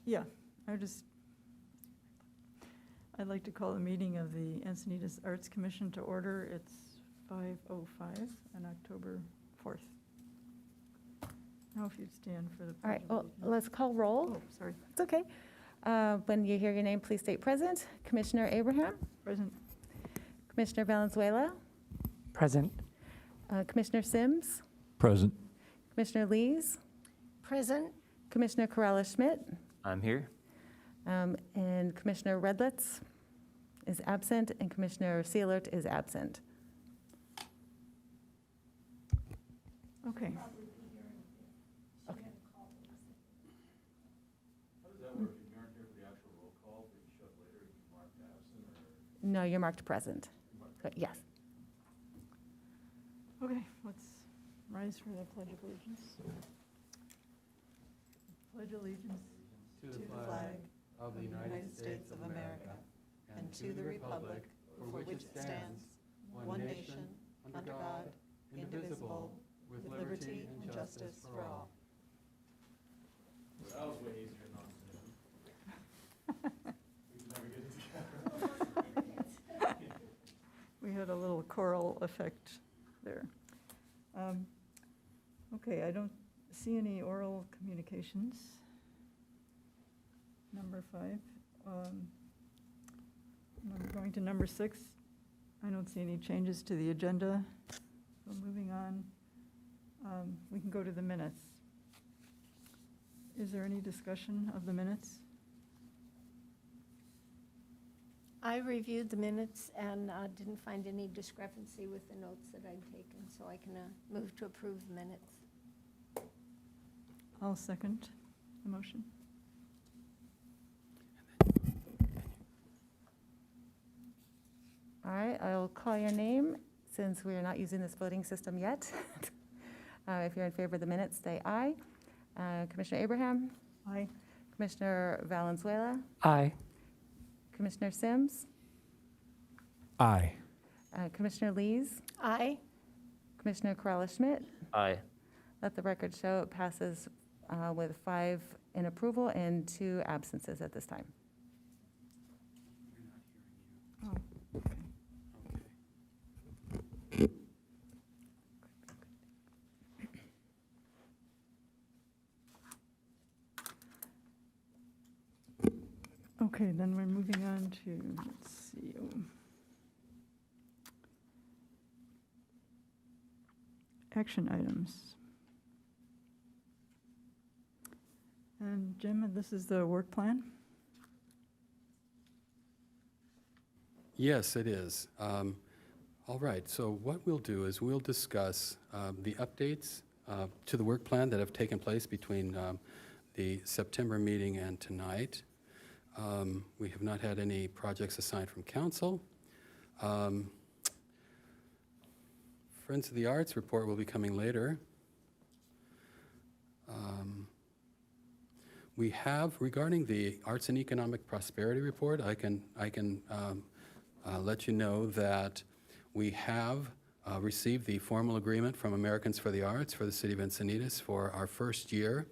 Yeah, I'd like to call the meeting of the Encinitas Arts Commission to order. It's 5:05 on October 4th. Now if you'd stand for the All right, pledge of well, allegiance. let's call roll. Oh, sorry. It's okay. When you hear your name, please state present. Commissioner Abraham, Present. Commissioner Valenzuela, Present. Commissioner Sims, Present. Commissioner Lees, Present. Commissioner Corrales-Schmidt, I'm here. and Commissioner Redlitz is absent, and Commissioner Seelert is absent. Okay. How does that work? If you aren't here for the actual roll call, but you show up later, you marked absent, or? No, you're marked present. But yes. Okay, let's rise for the Pledge of Allegiance. Pledge allegiance To the flag of the United States of America and to the republic for which it stands, one nation, under God, indivisible, with liberty and justice for all. That was way easier than on Zoom. We could never get it together. We had a little choral effect there. Okay, I don't see any oral communications. Number 5. I'm going to number 6. I don't see any changes to the agenda. So moving on, we can go to the minutes. Is there any discussion of the minutes? I reviewed the minutes and didn't find any discrepancy with the notes that I'd taken, so I can move to approve the minutes. I'll second the motion. All right, I'll call your name since we are not using this voting system yet. If you're in favor of the minutes, say aye. Commissioner Abraham, Aye. Commissioner Valenzuela, Aye. Commissioner Sims, Aye. Commissioner Lees, Aye. Commissioner Corrales-Schmidt. Aye. Let the record show it passes with 5 in approval and 2 absences at this time. Oh, okay. Okay, then we're moving on to, let's see. Action items. And Jim, this is the work plan? Yes, it is. All right, so what we'll do is we'll discuss the updates to the work plan that have taken place between the September meeting and tonight. We have not had any projects assigned from council. Friends of the Arts report will be coming later. We have, regarding the Arts and Economic Prosperity Report, I can let you know that we have received the formal agreement from Americans for the Arts for the City of Encinitas for our first year.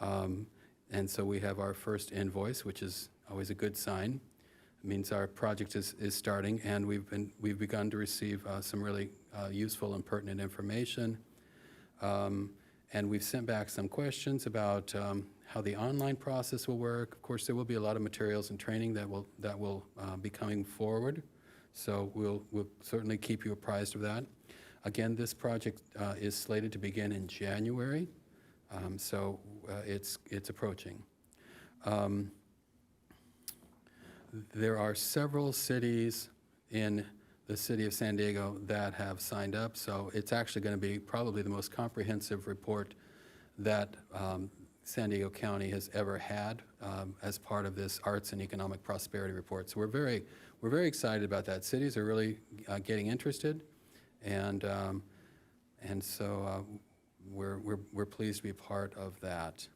And so we have our first invoice, which is always a good sign. It means our project is starting, and we've begun to receive some really useful and pertinent information. And we've sent back some questions about how the online process will work. Of course, there will be a lot of materials and training that will be coming forward. So we'll certainly keep you apprised of that. Again, this project is slated to begin in January, so it's approaching. There are several cities in the city of San Diego that have signed up, so it's actually going to be probably the most comprehensive report that San Diego County has ever had as part of this Arts and Economic Prosperity Report. So we're very excited about that. Cities are really getting interested, and so we're pleased to be part of that.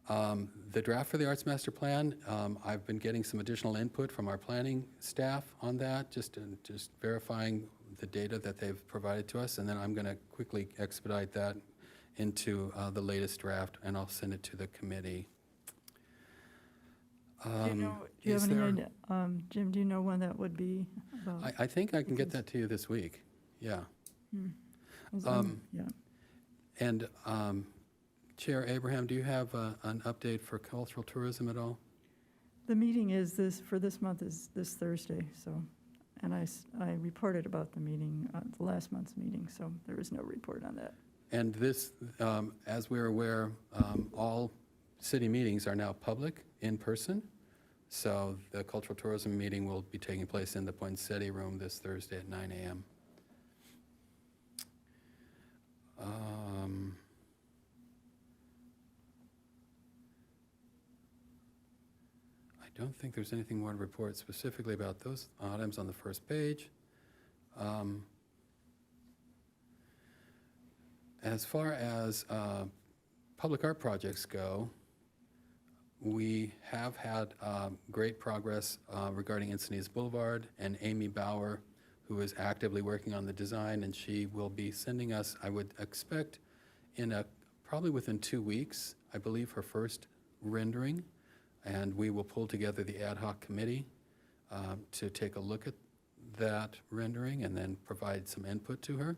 The draft for the Arts Master Plan, I've been getting some additional input from our planning staff on that, just verifying the data that they've provided to us, and then I'm going to quickly expedite that into the latest draft, and I'll send it to the committee. Do you know, do you Is have any there- idea, Jim, do you know when that would be about? I think I can get Because- that to you this week, yeah. Yeah. And Chair Abraham, do you have an update for cultural tourism at all? The meeting is for this month is this Thursday, so, and I reported about the meeting, the last month's meeting, so there is no report on that. And this, as we're aware, all city meetings are now public, in person. So the cultural tourism meeting will be taking place in the Poinsettia Room this Thursday at 9 a.m. I don't think there's anything more to report specifically about those items on the first page. As far as public art projects go, we have had great progress regarding Encinitas Boulevard, and Amy Bauer, who is actively working on the design, and she will be sending us, I would expect, probably within 2 weeks, I believe, her first rendering, and we will pull together the ad hoc committee to take a look at that rendering and then provide some input to her.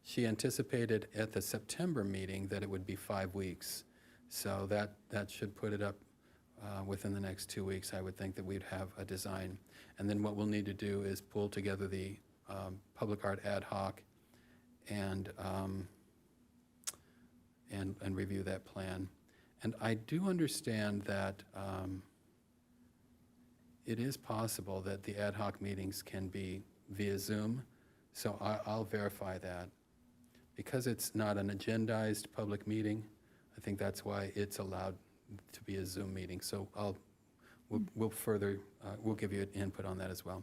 She anticipated at the September meeting that it would be 5 weeks, so that should put it up within the next 2 weeks. I would think that we'd have a design. And then what we'll need to do is pull together the public art ad hoc and review that plan. And I do understand that it is possible that the ad hoc meetings can be via Zoom, so I'll verify that. Because it's not an agendized public meeting, I think that's why it's allowed to be a Zoom meeting. So we'll give you input on that as well.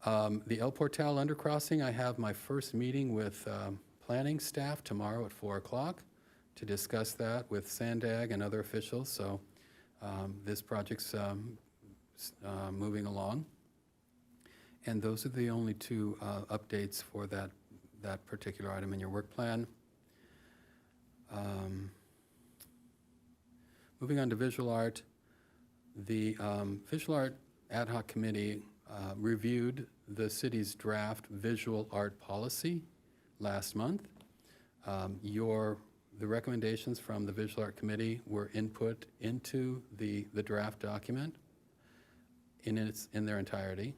The El Portal undercrossing, I have my first meeting with planning staff tomorrow at 4 o'clock to discuss that with Sandag and other officials. So this project's moving along. And those are the only two updates for that particular item in your work plan. Moving on to visual art, the visual art ad hoc committee reviewed the city's draft visual art policy last month. The recommendations from the visual art committee were input into the draft document in their entirety,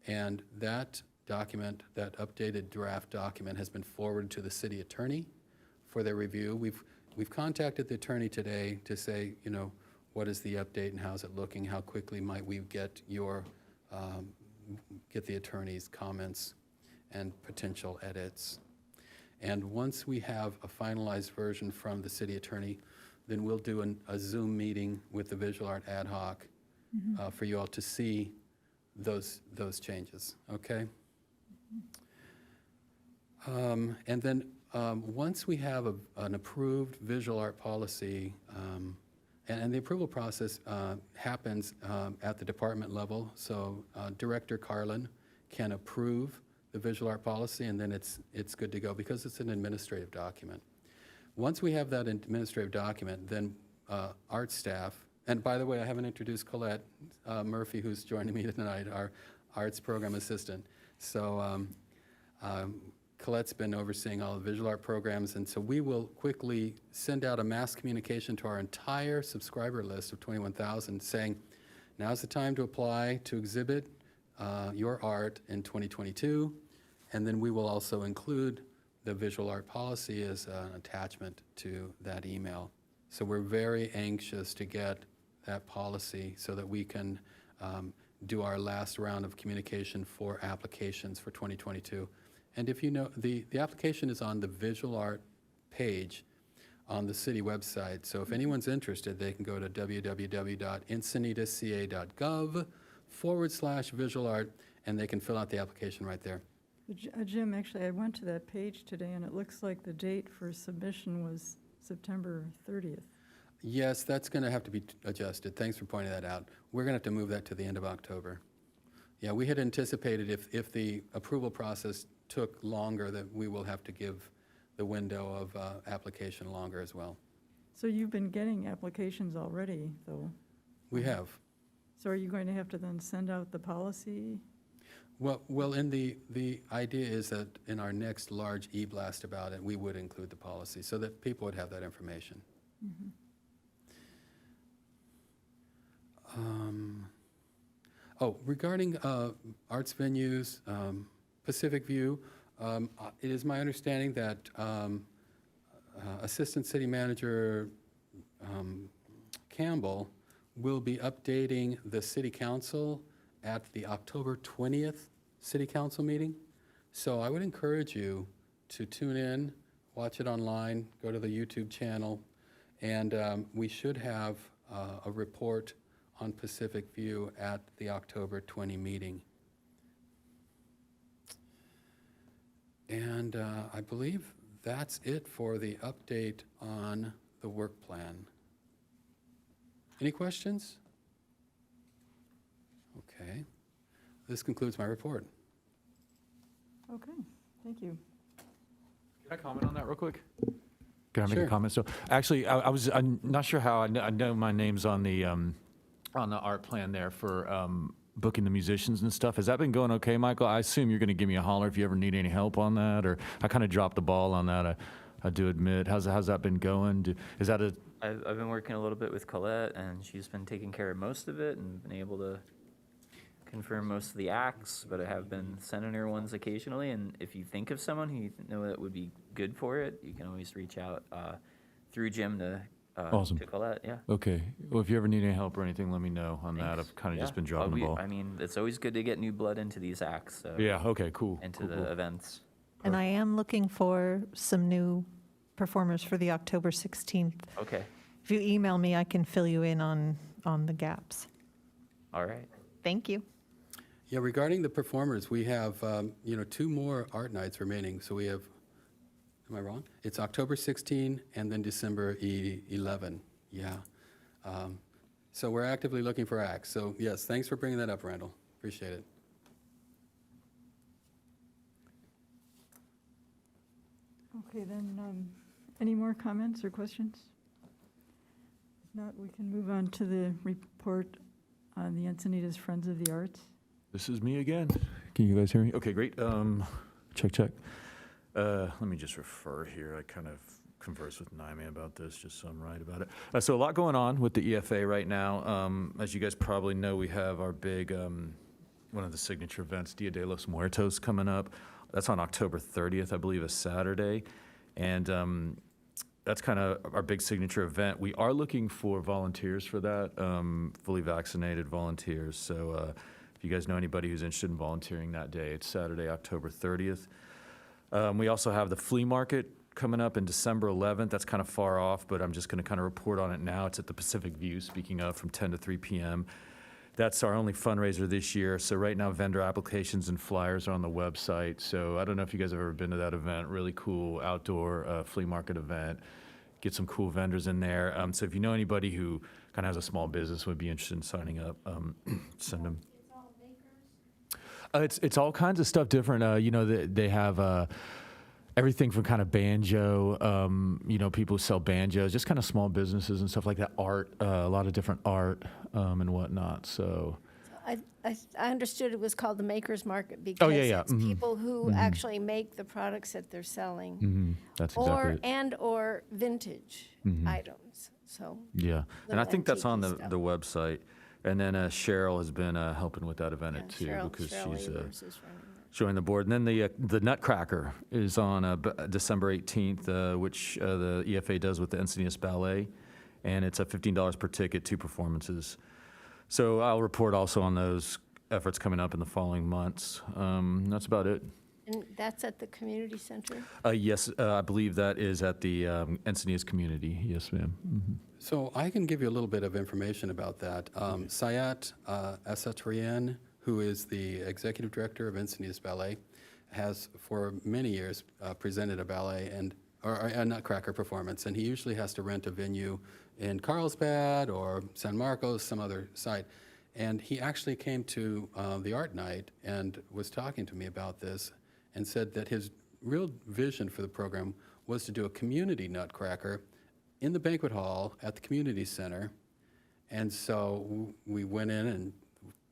and that document, that updated draft document, has been forwarded to the city attorney for their review. We've contacted the attorney today to say, what is the update and how's it looking? How quickly might we get get the attorney's comments and potential edits? And once we have a finalized version from the city attorney, then we'll do a Zoom meeting with the visual art ad hoc for you all to see those changes, okay? And then once we have an approved visual art policy, and the approval process happens at the department level, so Director Carlin can approve the visual art policy, and then it's good to go because it's an administrative document. Once we have that administrative document, then art staff, and by the way, I haven't introduced Colette Murphy, who's joining me tonight, our arts program assistant. So Colette's been overseeing all the visual art programs, and so we will quickly send out a mass communication to our entire subscriber list of 21,000 saying, now's the time to apply to exhibit your art in 2022, and then we will also include the visual art policy as an attachment to that email. So we're very anxious to get that policy so that we can do our last round of communication for applications for 2022. And if you know, the application is on the visual art page on the city website. So if anyone's interested, they can go to www.encinitasca.gov/visual art, and they can fill out the application right there. Jim, actually, I went to that page today, and it looks like the date for submission was September 30th. Yes, that's going to have to be adjusted. Thanks for pointing that out. We're going to have to move that to the end of October. Yeah, we had anticipated if the approval process took longer, that we will have to give the window of application longer as well. So you've been getting applications already, though? We have. So are you going to have to then send out the policy? Well, in the idea is that in our next large e-blast about it, we would include the policy so that people would have that information. Regarding arts venues, Pacific View, it is my understanding that Assistant City Manager Campbell will be updating the City Council at the October 20th City Council meeting. So I would encourage you to tune in, watch it online, go to the YouTube channel, and we should have a report on Pacific View at the October 20 meeting. And I believe that's it for the update on the work plan. Any questions? Okay. This concludes my report. Okay, thank you. Can I comment on that real quick? Can I make Sure. a comment? So actually, I'm not sure how, I know my name's on the art plan there for booking the musicians and stuff. Has that been going okay, Michael? I assume you're going to give me a holler if you ever need any help on that, or I kind of dropped the ball on that, I do admit. How's that been going? Is that I've been working a little bit with Colette, and she's been taking care of most of it and been able to confirm most of the acts, but I have been sending her ones occasionally, and if you think of someone who you know that would be good for it, you can always reach out through Jim to Awesome. to Colette, yeah. okay? Well, if you ever need any help or anything, let me know on that. Thanks. I've kind of just Yeah. been dropping the ball. I mean, it's always good to get new blood into these acts, so Yeah, okay, cool. into cool, the cool. events. And I am looking for some new performers for the October 16th. Okay, If you email me, I can fill you in on the gaps. all right. Thank you. Yeah, regarding the performers, we have, 2 more art nights remaining. So we have, am I wrong? It's October 16 and then December 11. Yeah. So we're actively looking for acts. So yes, thanks for bringing that up, Randall. Appreciate it. Okay, then, any more comments or questions? If not, we can move on to the report on the Encinitas Friends of the Arts. This is me again. Can you guys hear me? Okay, great. Check. Let me just refer here. I kind of conversed with Naime about this, just so I'm right about it. So a lot going on with the EFA right now. As you guys probably know, we have our big, one of the signature events, Dia de los Muertos, coming up. That's on October 30th, I believe, a Saturday. And that's kind of our big signature event. We are looking for volunteers for that, fully vaccinated volunteers. So if you guys know anybody who's interested in volunteering that day, it's Saturday, October 30th. We also have the Flea Market coming up in December 11th. That's kind of far off, but I'm just going to kind of report on it now. It's at the Pacific View, speaking of, from 10 to 3 p.m. That's our only fundraiser this year. So right now, vendor applications and flyers are on the website. So I don't know if you guys have ever been to that event. Really cool outdoor flea market event. Get some cool vendors in there. So if you know anybody who kind of has a small business, would be interested in signing up, send them. It's all kinds of stuff different. They have everything from kind of banjo, people who sell banjos, just kind of small businesses and stuff like that. Art, a lot of different art and whatnot. So. I understood it was called the Maker's Market because yeah. it's people who actually make the products that they're selling, That's exactly it. or vintage items. So Yeah, and I little think that's on antique the stuff. website. And then Cheryl has been helping with that event too, because Cheryl she's Evers is running that. joining the board. And then the Nutcracker is on December 18th, which the EFA does with the Encinitas Ballet, and it's $15 per ticket, 2 performances. So I'll report also on those efforts coming up in the following months. That's about it. And that's at the community center? Yes, I believe that is at the Encinitas community. Yes, ma'am. Mm-hmm. So I can give you a little bit of information about that. Sayat Asatrian, who is the executive director of Encinitas Ballet, has for many years presented a ballet or a Nutcracker performance, and he usually has to rent a venue in Carlsbad or San Marcos, some other site. And he actually came to the art night and was talking to me about this and said that his real vision for the program was to do a community Nutcracker in the banquet hall at the community center, And so we went in and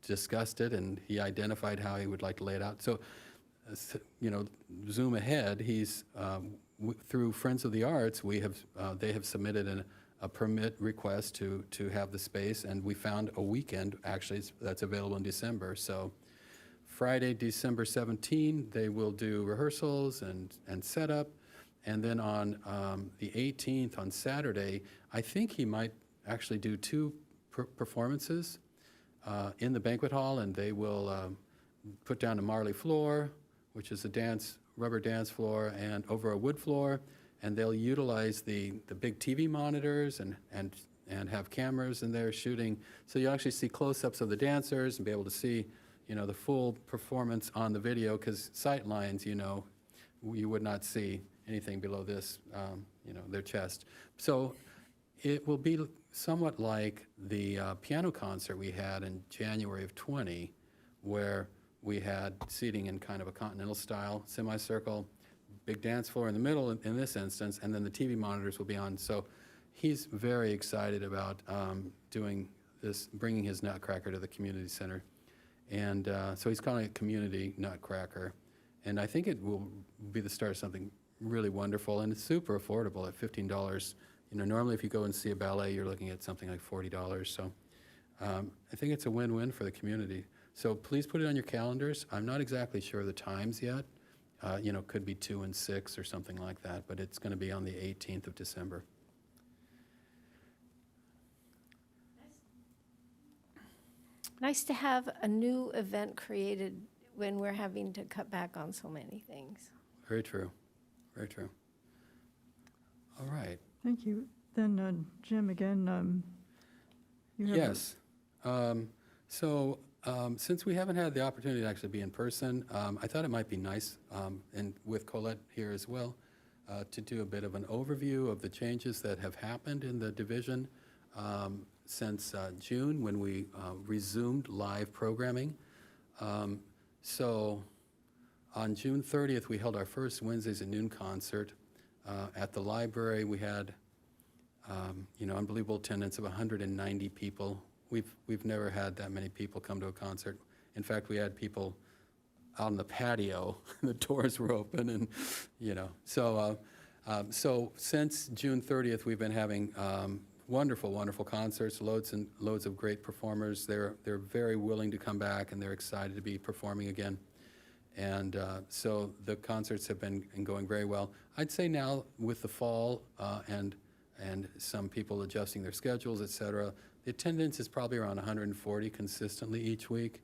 discussed it, and he identified how he would like to lay it out. So, zoom ahead, he's, through Friends of the Arts, they have submitted a permit request to have the space, and we found a weekend, actually, that's available in December. So Friday, December 17, they will do rehearsals and setup. And then on the 18th, on Saturday, I think he might actually do two performances in the banquet hall, and they will put down a marley floor, which is a rubber dance floor, and over a wood floor, and they'll utilize the big TV monitors and have cameras in there shooting. So you actually see close-ups of the dancers and be able to see, the full performance on the video, because sight lines, you would not see anything below this, their chest. So it will be somewhat like the piano concert we had in January of 20, where we had seating in kind of a continental style, semicircle, big dance floor in the middle in this instance, and then the TV monitors will be on. So he's very excited about doing this, bringing his Nutcracker to the community center. And so he's calling it Community Nutcracker. And I think it will be the start of something really wonderful, and it's super affordable at $15. Normally if you go and see a ballet, you're looking at something like $40. So I think it's a win-win for the community. So please put it on your calendars. I'm not exactly sure of the times yet. Could be 2 and 6 or something like that, but it's going to be on the 18th of December. Nice to have a new event created when we're having to cut back on so many things. Very true. Very true. All right. Thank you. Then, Jim, again, you have... Yes. Since we haven't had the opportunity to actually be in person, I thought it might be nice, and with Colette here as well, to do a bit of an overview of the changes that have happened in the division since June, when we resumed live programming. So on June 30th, we held our first Wednesdays at noon concert at the library. We had unbelievable attendance of 190 people. We've never had that many people come to a concert. In fact, we had people out on the patio. The doors were open, and so since June 30th, we've been having wonderful, wonderful concerts, loads and loads of great performers. They're very willing to come back, and they're excited to be performing again. And so the concerts have been going very well. I'd say now with the fall and some people adjusting their schedules, et cetera, the attendance is probably around 140 consistently each week.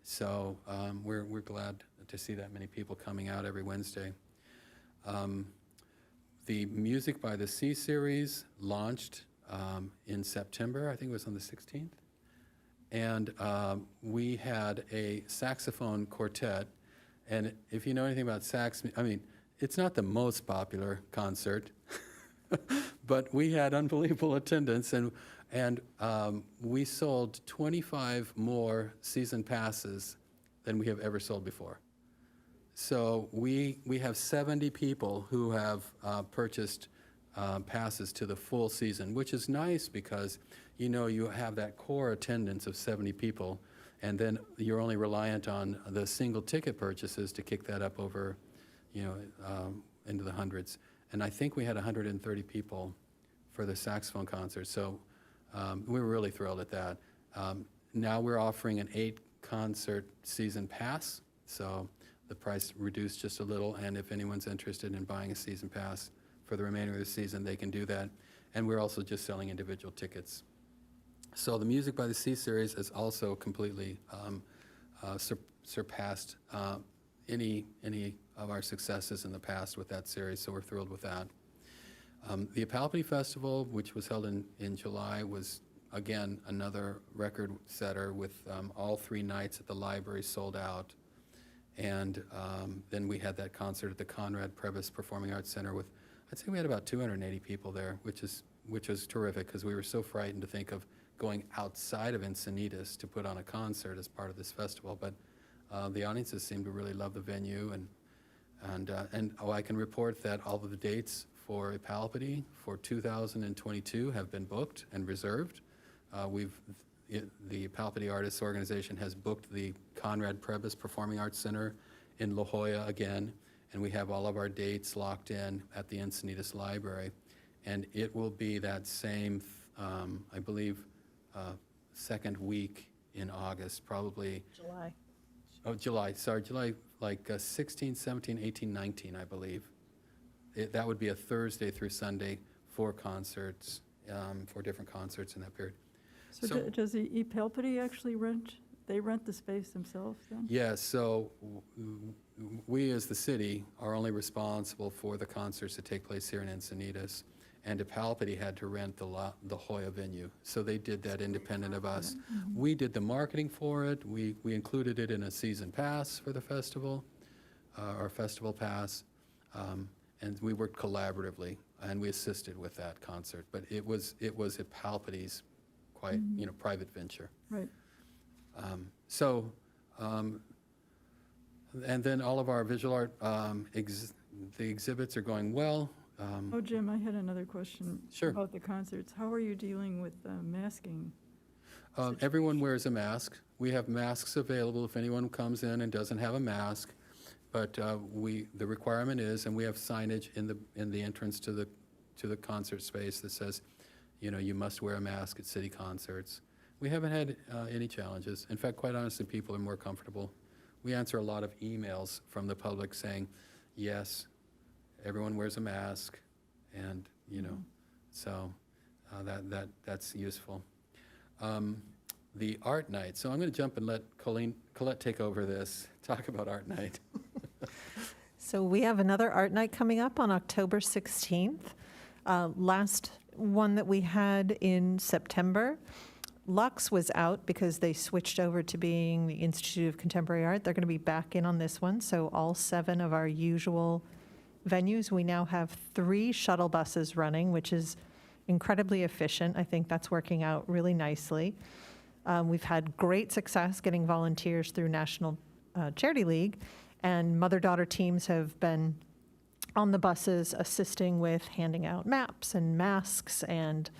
So we're glad to see that many people coming out every Wednesday. The Music by the Sea series launched in September. I think it was on the 16th. And we had a saxophone quartet. And if you know anything about sax, it's not the most popular concert, but we had unbelievable attendance, and we sold 25 more season passes than we have ever sold before. So we have 70 people who have purchased passes to the full season, which is nice because you have that core attendance of 70 people, and then you're only reliant on the single ticket purchases to kick that up over, into the hundreds. And I think we had 130 people for the saxophone concert. So we were really thrilled at that. Now we're offering an 8-concert season pass. So the price reduced just a little. And if anyone's interested in buying a season pass for the remainder of the season, they can do that. And we're also just selling individual tickets. So the Music by the Sea series has also completely surpassed any of our successes in the past with that series, so we're thrilled with that. The Epelvey Festival, which was held in July, was, again, another record setter with all 3 nights at the library sold out. And then we had that concert at the Conrad Previs Performing Arts Center with, I'd say we had about 280 people there, which was terrific because we were so frightened to think of going outside of Encinitas to put on a concert as part of this festival. But the audiences seemed to really love the venue, and I can report that all of the dates for Epelvey for 2022 have been booked and reserved. The Epelvey Artists Organization has booked the Conrad Prebys Performing Arts Center in La Jolla again, and we have all of our dates locked in at the Encinitas Library. And it will be that same, I believe, second week in August, probably. July. Oh, July, like 16, 17, 18, 19, I believe. That would be a Thursday through Sunday for concerts, for different concerts in that period. So So- does the Epelvey actually rent the space themselves then? Yes, so we as the city are only responsible for the concerts that take place here in Encinitas. And Epelvey had to rent the Hoya venue, so they did that independent of us. We did the marketing for it. We included it in a season pass for the festival, our festival pass, and we worked collaboratively, and we assisted with that concert. But it was Epelvey's quite private venture. Right. And then all of our visual art, the exhibits are going well. Oh, Jim, I had another question. Sure. About the concerts. How are you dealing with masking? Everyone wears a mask. We have masks available if anyone comes in and doesn't have a mask. But the requirement is, and we have signage in the entrance to the concert space that says, you must wear a mask at city concerts. We haven't had any challenges. In fact, quite honestly, people are more comfortable. We answer a lot of emails from the public saying, yes, everyone wears a mask, and so that's useful. The art night. So I'm going to jump and let Colette take over this. Talk about art night. So we have another art night coming up on October 16th. Last one that we had in September, Lux was out because they switched over to being the Institute of Contemporary Art. They're going to be back in on this one. So all 7 of our usual venues, we now have 3 shuttle buses running, which is incredibly efficient. I think that's working out really nicely. We've had great success getting volunteers through National Charity League, and mother-daughter teams have been on the buses assisting with handing out maps and masks and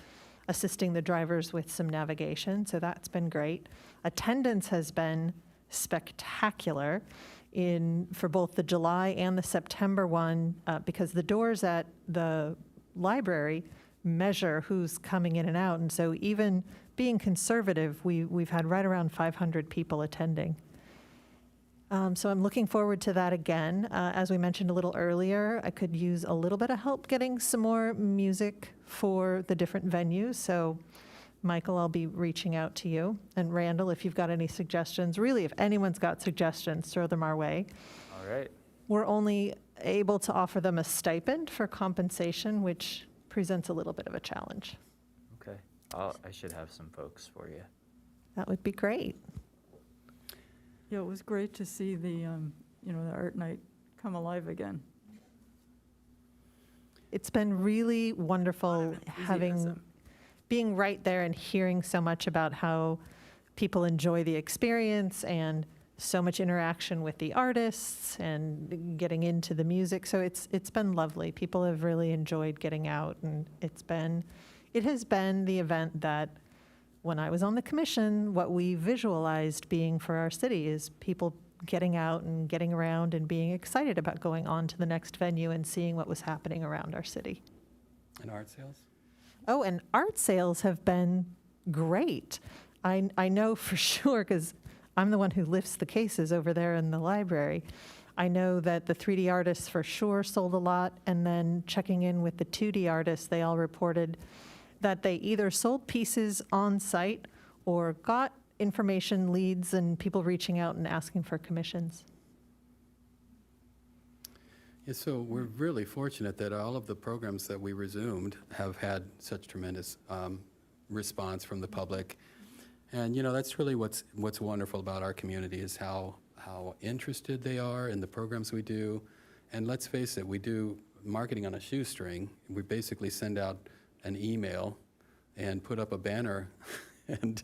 assisting the drivers with some navigation, so that's been great. Attendance has been spectacular for both the July and the September one, because the doors at the library measure who's coming in and out, and so even being conservative, we've had right around 500 people attending. So I'm looking forward to that again. As we mentioned a little earlier, I could use a little bit of help getting some more music for the different venues. So Michael, I'll be reaching out to you. And Randall, if you've got any suggestions, really, if anyone's got suggestions, throw them our way. All right. We're only able to offer them a stipend for compensation, which presents a little bit of a challenge. Okay. I should have some folks for you. That would be great. Yeah, it was great to see the art night come alive again. It's been really wonderful being right there and hearing so much about how people enjoy the experience and so much interaction with the artists and getting into the music. So it's been lovely. People have really enjoyed getting out, and it has been the event that when I was on the commission, what we visualized being for our city is people getting out and getting around and being excited about going on to the next venue and seeing what was happening around our city. And art sales? Oh, and art sales have been great. I know for sure, because I'm the one who lifts the cases over there in the library. I know that the 3D artists for sure sold a lot, and then checking in with the 2D artists, they all reported that they either sold pieces on site or got information leads and people reaching out and asking for commissions. Yeah, so we're really fortunate that all of the programs that we resumed have had such tremendous response from the public. And that's really what's wonderful about our community is how interested they are in the programs we do. And let's face it, we do marketing on a shoestring. We basically send out an email and put up a banner and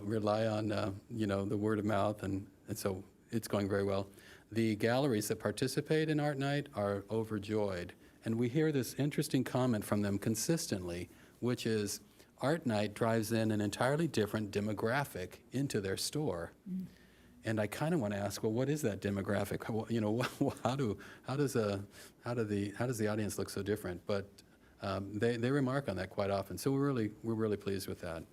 rely on the word of mouth, and so it's going very well. The galleries that participate in Art Night are overjoyed, and we hear this interesting comment from them consistently, which is, art night drives in an entirely different demographic into their store. And I kind of want to ask, well, what is that demographic? You know, how does the audience look so different? But they remark on that quite often. So we're really pleased with that.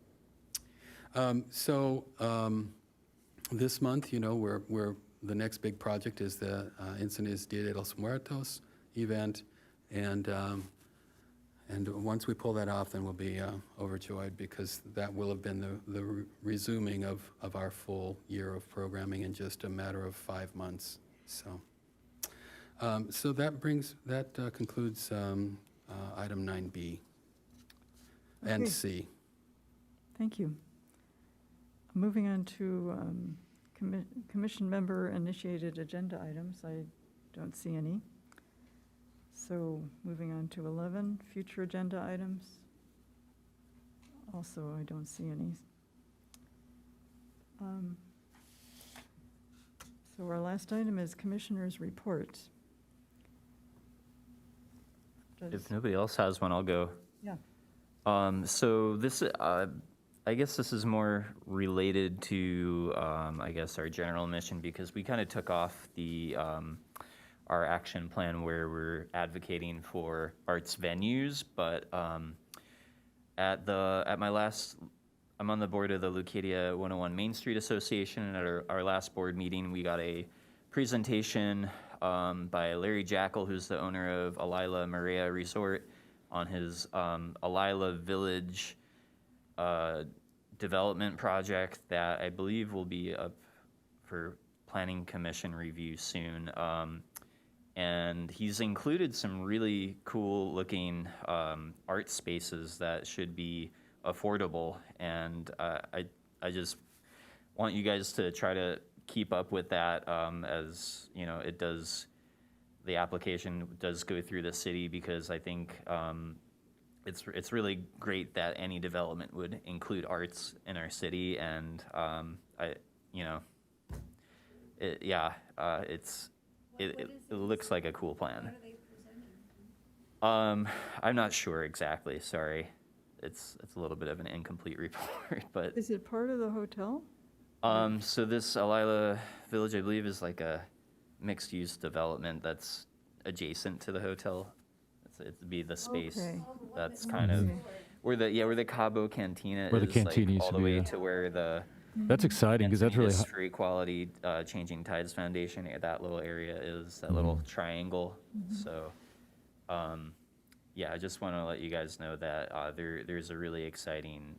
This month, you know, we're the next big project is the Encinitas Dia de los Muertos event, and once we pull that off, then we'll be overjoyed, because that will have been the resuming of our full year of programming in just a matter of 5 months. So that concludes item 9B and Okay. C. Thank you. Moving on to commission member initiated agenda items, I don't see any. So moving on to 11, future agenda items. Also, I don't see any. So our last item is commissioners' reports. If nobody else has one, I'll go. Yeah. So this, I guess this is more related to, I guess, our general mission, because we kind of took off the, our action plan where we're advocating for arts venues, but at my last, I'm on the board of the Leucadia 101 Main Street Association, and at our last board meeting, we got a presentation by Larry Jackal, who's the owner of Alila Maria Resort, on his Alila Village development project that I believe will be up for Planning Commission review soon. And he's included some really cool looking art spaces that should be affordable. And I just want you guys to try to keep up with that as, you know, the application does go through the city, because I think it's really great that any development would include arts in our city. And it looks like a cool plan. What are they presenting? I'm not sure exactly, sorry. It's a little bit of an incomplete report, but Is it part of the hotel? so this Alila Village, I believe, is like a mixed-use development that's adjacent to the hotel. It'd be the space Okay. that's kind of where the Cabo Cantina Where the is, cantina like, used all to the be, way yeah. to where the That's exciting, because that's really, Encinitas for Equality Changing Tides Foundation, that little area is, that little triangle. So, yeah, I just want to let you guys know that there's a really exciting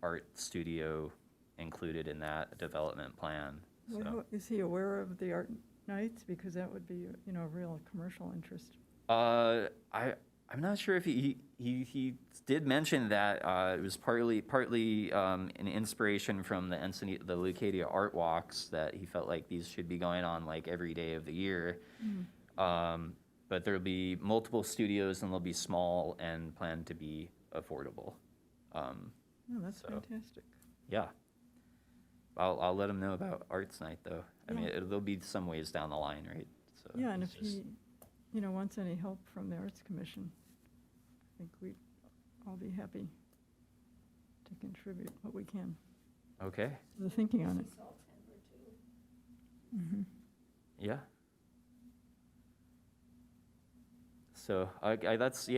art studio included in that development plan. So, Is he aware of the art nights? Because that would be, you know, a real commercial interest. I'm not sure if he did mention that it was partly an inspiration from the Leucadia Art Walks, that he felt like these should be going on like every day of the year. But there'll be multiple studios, and they'll be small and planned to be affordable. Oh, that's So- fantastic. Yeah. I'll let him know about Arts Night, though. I mean, Yeah. there'll be some ways down the line, right? So Yeah, and it's if he, you know, wants any help from the Arts Commission, I think we'd all be happy to contribute what we can. Okay, to the thinking on it. Salt timber, too. yeah. So that's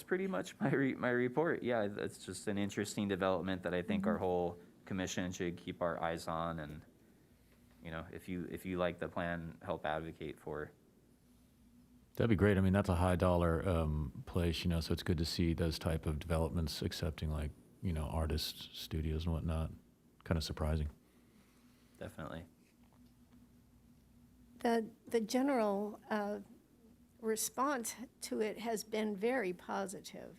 pretty much my report. Yeah, it's just an interesting development that I think our whole commission should keep our eyes on, and, you know, if you like the plan, help advocate for. that'd be great. I mean, that's a high dollar place, you know, so it's good to see those type of developments accepting, like, you know, artists, studios and whatnot. Kind of surprising. Definitely. The general response to it has been very positive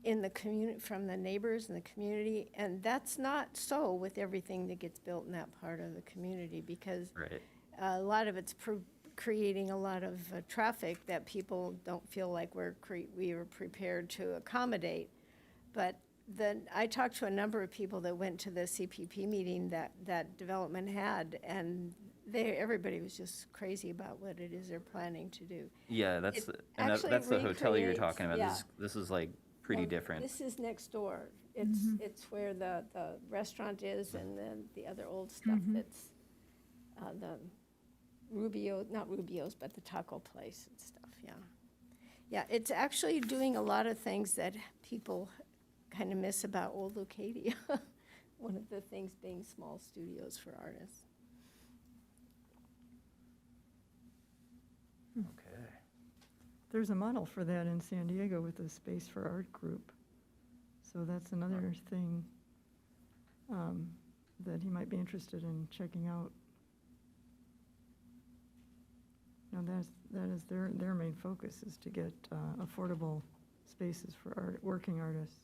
in the community, from the neighbors in the community, and that's not so with everything that gets built in that part of the community, because Right. a lot of it's creating a lot of traffic that people don't feel like we are prepared to accommodate. But I talked to a number of people that went to the CPP meeting that development had, and everybody was just crazy about what it is they're planning to do. Yeah, It that's the actually hotel you're recreates- talking about. yeah. This is like pretty Well, different. This is next door. It's where the restaurant is and then the other old stuff that's the Rubio, not Rubio's, but the taco place and stuff, yeah. Yeah, it's actually doing a lot of things that people kind of miss about old Leucadia. One of the things being small studios for artists. Okay. There's a model for that in San Diego with the Space for Art group. So that's another thing that he might be interested in checking out. Now that is their main focus, is to get affordable spaces for working artists.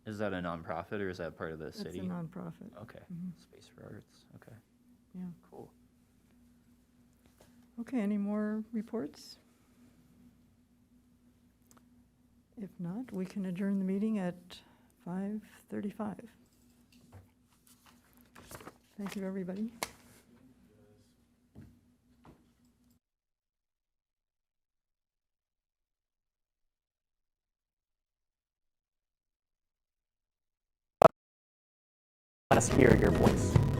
Is that a nonprofit or is that part of the city? It's a nonprofit. Okay, Mhm. Space for Arts, okay, Yeah. cool. Okay, any more reports? If not, we can adjourn the meeting at 5:35. Thank you, everybody. Let us hear your voice.